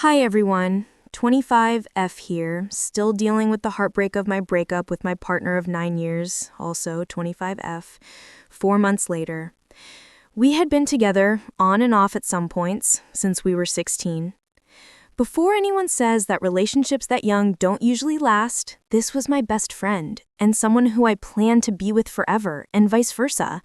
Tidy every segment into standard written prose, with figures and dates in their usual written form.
Hi everyone, 25F here, still dealing with the heartbreak of my breakup with my partner of 9 years, also 25F, 4 months later. We had been together, on and off at some points, since we were 16. Before anyone says that relationships that young don't usually last, this was my best friend, and someone who I plan to be with forever, and vice versa.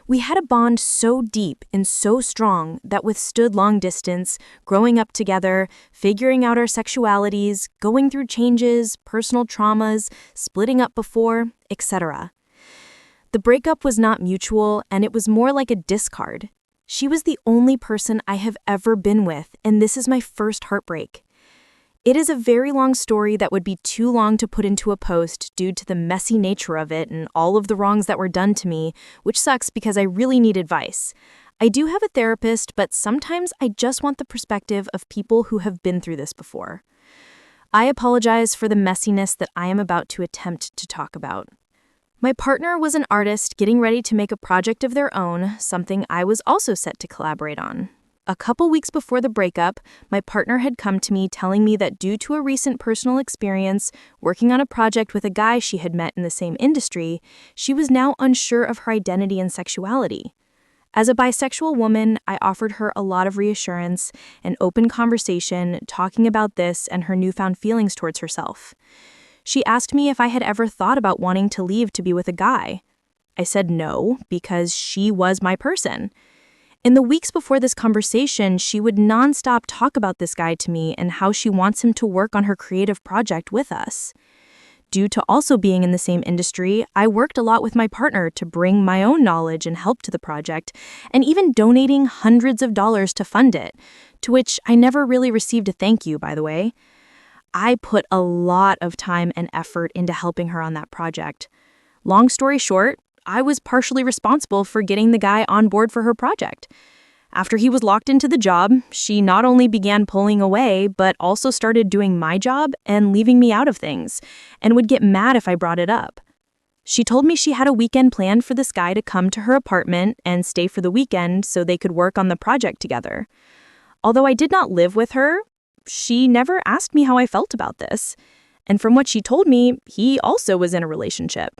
We had a bond so deep and so strong that withstood long distance, growing up together, figuring out our sexualities, going through changes, personal traumas, splitting up before, etc. The breakup was not mutual, and it was more like a discard. She was the only person I have ever been with, and this is my first heartbreak. It is a very long story that would be too long to put into a post due to the messy nature of it and all of the wrongs that were done to me, which sucks because I really need advice. I do have a therapist, but sometimes I just want the perspective of people who have been through this before. I apologize for the messiness that I am about to attempt to talk about. My partner was an artist getting ready to make a project of their own, something I was also set to collaborate on. A couple weeks before the breakup, my partner had come to me telling me that due to a recent personal experience working on a project with a guy she had met in the same industry, she was now unsure of her identity and sexuality. As a bisexual woman, I offered her a lot of reassurance and open conversation talking about this and her newfound feelings towards herself. She asked me if I had ever thought about wanting to leave to be with a guy. I said no, because she was my person. In the weeks before this conversation, she would nonstop talk about this guy to me and how she wants him to work on her creative project with us. Due to also being in the same industry, I worked a lot with my partner to bring my own knowledge and help to the project, and even donating hundreds of dollars to fund it, to which I never really received a thank you, by the way. I put a lot of time and effort into helping her on that project. Long story short, I was partially responsible for getting the guy on board for her project. After he was locked into the job, she not only began pulling away, but also started doing my job and leaving me out of things, and would get mad if I brought it up. She told me she had a weekend planned for this guy to come to her apartment and stay for the weekend so they could work on the project together. Although I did not live with her, she never asked me how I felt about this. And from what she told me, he also was in a relationship.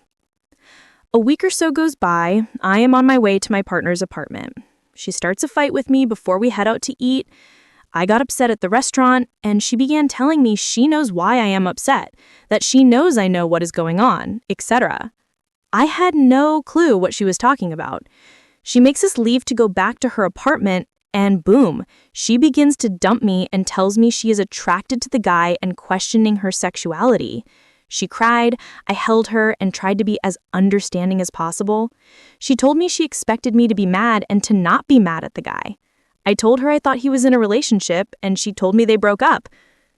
A week or so goes by, I am on my way to my partner's apartment. She starts a fight with me before we head out to eat. I got upset at the restaurant, and she began telling me she knows why I am upset, that she knows I know what is going on, etc. I had no clue what she was talking about. She makes us leave to go back to her apartment, and boom, she begins to dump me and tells me she is attracted to the guy and questioning her sexuality. She cried, I held her, and tried to be as understanding as possible. She told me she expected me to be mad and to not be mad at the guy. I told her I thought he was in a relationship, and she told me they broke up.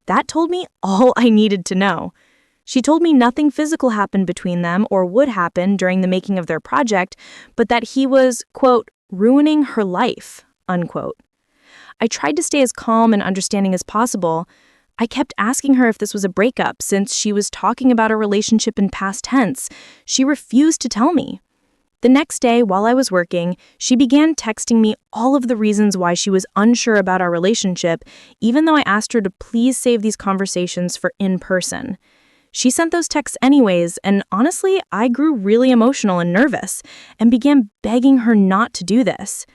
That told me all I needed to know. She told me nothing physical happened between them or would happen during the making of their project, but that he was, quote, ruining her life, unquote. I tried to stay as calm and understanding as possible. I kept asking her if this was a breakup since she was talking about a relationship in past tense. She refused to tell me. The next day, while I was working, she began texting me all of the reasons why she was unsure about our relationship, even though I asked her to please save these conversations for in person. She sent those texts anyways, and honestly, I grew really emotional and nervous and began begging her not to do this.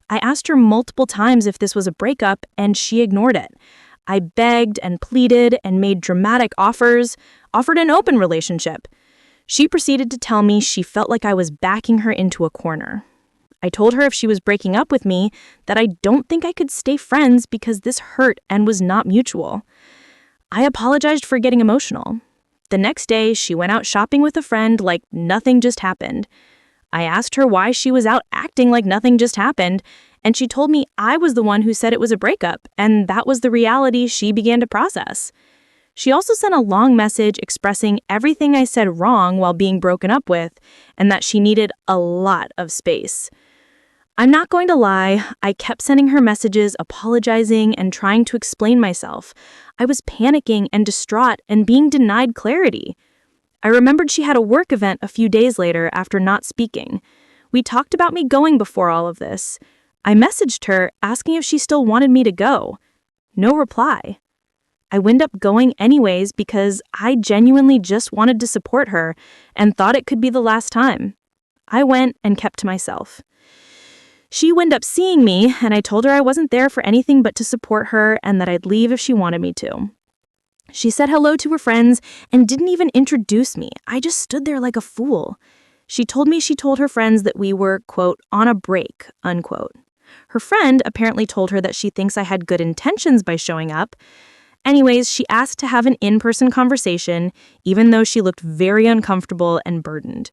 I asked her multiple times if this was a breakup, and she ignored it. I begged and pleaded and made dramatic offers, offered an open relationship. She proceeded to tell me she felt like I was backing her into a corner. I told her if she was breaking up with me, that I don't think I could stay friends because this hurt and was not mutual. I apologized for getting emotional. The next day, she went out shopping with a friend like nothing just happened. I asked her why she was out acting like nothing just happened, and she told me I was the one who said it was a breakup, and that was the reality she began to process. She also sent a long message expressing everything I said wrong while being broken up with, and that she needed a lot of space. I'm not going to lie, I kept sending her messages apologizing and trying to explain myself. I was panicking and distraught and being denied clarity. I remembered she had a work event a few days later after not speaking. We talked about me going before all of this. I messaged her asking if she still wanted me to go. No reply. I wound up going anyways because I genuinely just wanted to support her and thought it could be the last time. I went and kept to myself. She wound up seeing me, and I told her I wasn't there for anything but to support her and that I'd leave if she wanted me to. She said hello to her friends and didn't even introduce me. I just stood there like a fool. She told me she told her friends that we were, quote, on a break, unquote. Her friend apparently told her that she thinks I had good intentions by showing up. Anyways, she asked to have an in-person conversation, even though she looked very uncomfortable and burdened.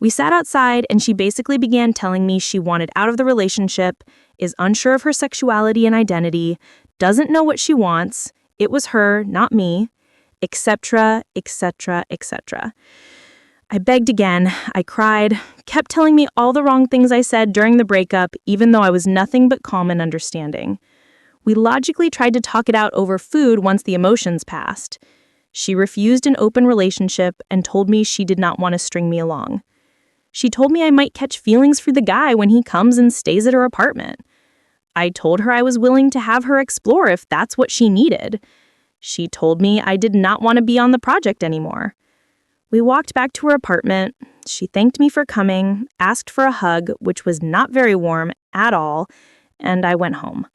We sat outside and she basically began telling me she wanted out of the relationship, is unsure of her sexuality and identity, doesn't know what she wants, it was her, not me, etc., etc., etc. I begged again, I cried, kept telling me all the wrong things I said during the breakup, even though I was nothing but calm and understanding. We logically tried to talk it out over food once the emotions passed. She refused an open relationship and told me she did not want to string me along. She told me I might catch feelings for the guy when he comes and stays at her apartment. I told her I was willing to have her explore if that's what she needed. She told me I did not want to be on the project anymore. We walked back to her apartment. She thanked me for coming, asked for a hug, which was not very warm at all, and I went home.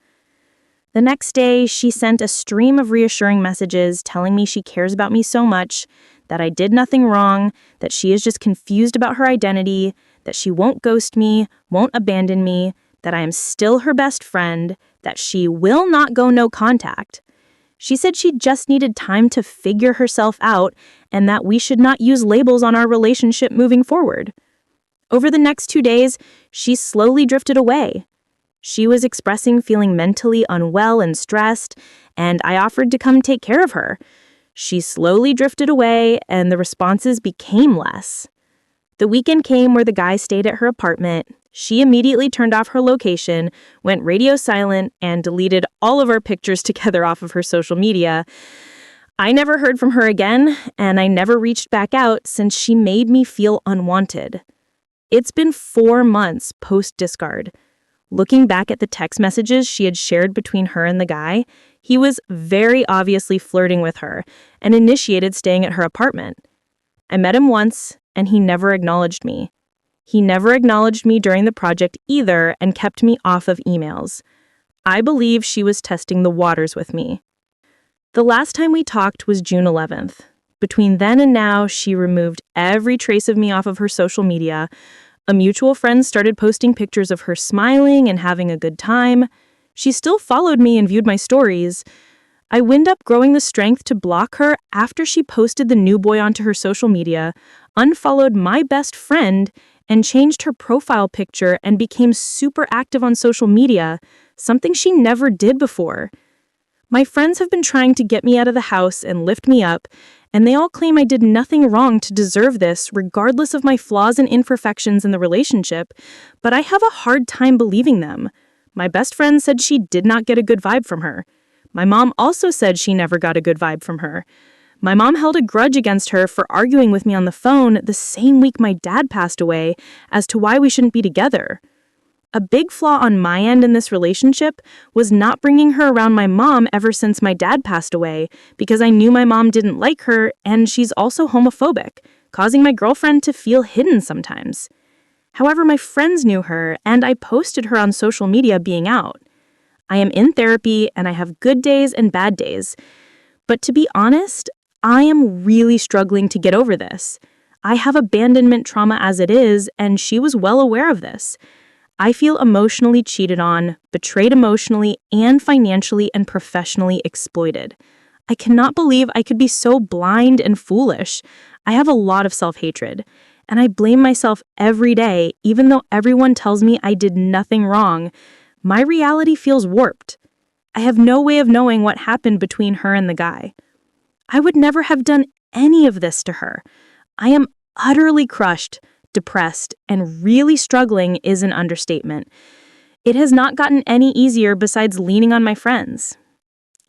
The next day, she sent a stream of reassuring messages telling me she cares about me so much, that I did nothing wrong, that she is just confused about her identity, that she won't ghost me, won't abandon me, that I am still her best friend, that she will not go no contact. She said she just needed time to figure herself out and that we should not use labels on our relationship moving forward. Over the next 2 days, she slowly drifted away. She was expressing feeling mentally unwell and stressed, and I offered to come take care of her. She slowly drifted away, and the responses became less. The weekend came where the guy stayed at her apartment. She immediately turned off her location, went radio silent, and deleted all of our pictures together off of her social media. I never heard from her again, and I never reached back out since she made me feel unwanted. It's been 4 months post-discard. Looking back at the text messages she had shared between her and the guy, he was very obviously flirting with her and initiated staying at her apartment. I met him once, and he never acknowledged me. He never acknowledged me during the project either and kept me off of emails. I believe she was testing the waters with me. The last time we talked was June 11th. Between then and now, she removed every trace of me off of her social media. A mutual friend started posting pictures of her smiling and having a good time. She still followed me and viewed my stories. I wound up growing the strength to block her after she posted the new boy onto her social media, unfollowed my best friend, and changed her profile picture and became super active on social media, something she never did before. My friends have been trying to get me out of the house and lift me up, and they all claim I did nothing wrong to deserve this, regardless of my flaws and imperfections in the relationship, but I have a hard time believing them. My best friend said she did not get a good vibe from her. My mom also said she never got a good vibe from her. My mom held a grudge against her for arguing with me on the phone the same week my dad passed away as to why we shouldn't be together. A big flaw on my end in this relationship was not bringing her around my mom ever since my dad passed away because I knew my mom didn't like her and she's also homophobic, causing my girlfriend to feel hidden sometimes. However, my friends knew her and I posted her on social media being out. I am in therapy and I have good days and bad days. But to be honest, I am really struggling to get over this. I have abandonment trauma as it is, and she was well aware of this. I feel emotionally cheated on, betrayed emotionally and financially and professionally exploited. I cannot believe I could be so blind and foolish. I have a lot of self-hatred, and I blame myself every day, even though everyone tells me I did nothing wrong. My reality feels warped. I have no way of knowing what happened between her and the guy. I would never have done any of this to her. I am utterly crushed, depressed, and really struggling is an understatement. It has not gotten any easier besides leaning on my friends.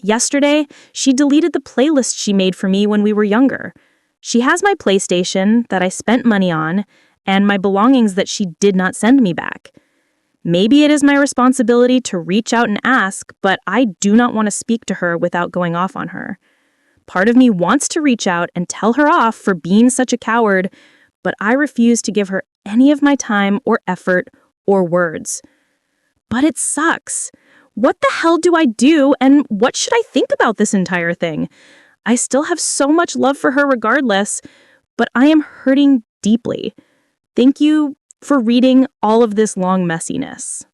Yesterday, she deleted the playlist she made for me when we were younger. She has my PlayStation that I spent money on and my belongings that she did not send me back. Maybe it is my responsibility to reach out and ask, but I do not want to speak to her without going off on her. Part of me wants to reach out and tell her off for being such a coward, but I refuse to give her any of my time or effort or words. But it sucks. What the hell do I do, and what should I think about this entire thing? I still have so much love for her regardless, but I am hurting deeply. Thank you for reading all of this long messiness.